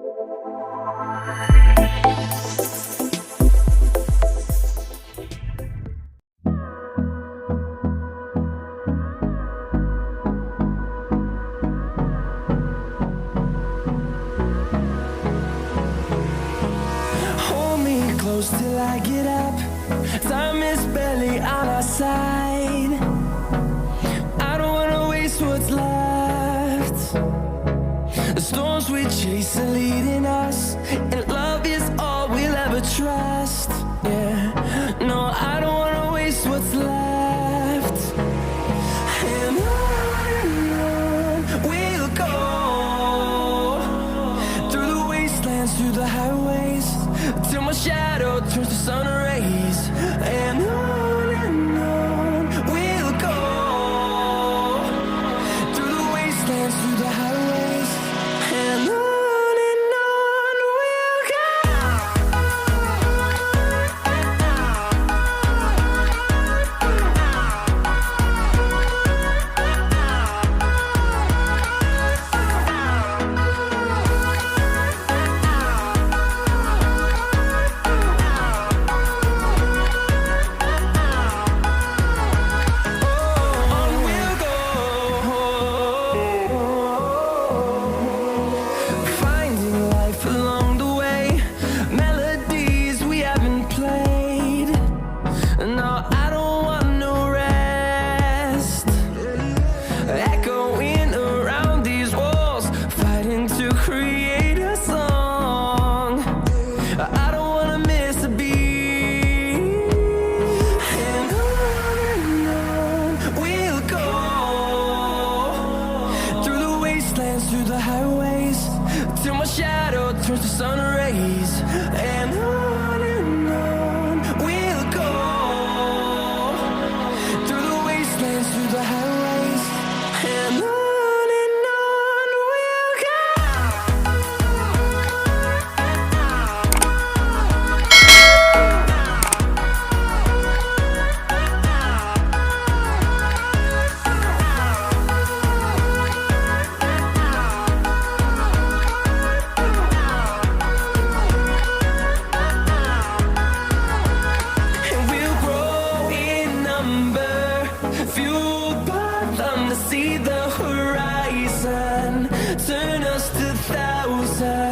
Close till I get up. Time is barely on our side. I don't wanna waste what's left. The storms we chase are leading us, and love is all we'll ever trust. Yeah, no, I don't wanna waste what's left. And on we'll go, through the wastelands, through the highways, till my shadow turns to sun rays. And on we'll go, through the wastelands, through the highways, and on we'll go. Through the highways, till my shadow turns to sun rays. And on we'll go, through the wastelands, through the highways, and on we'll go. Fueled by them to see the horizon, turn us to thousands.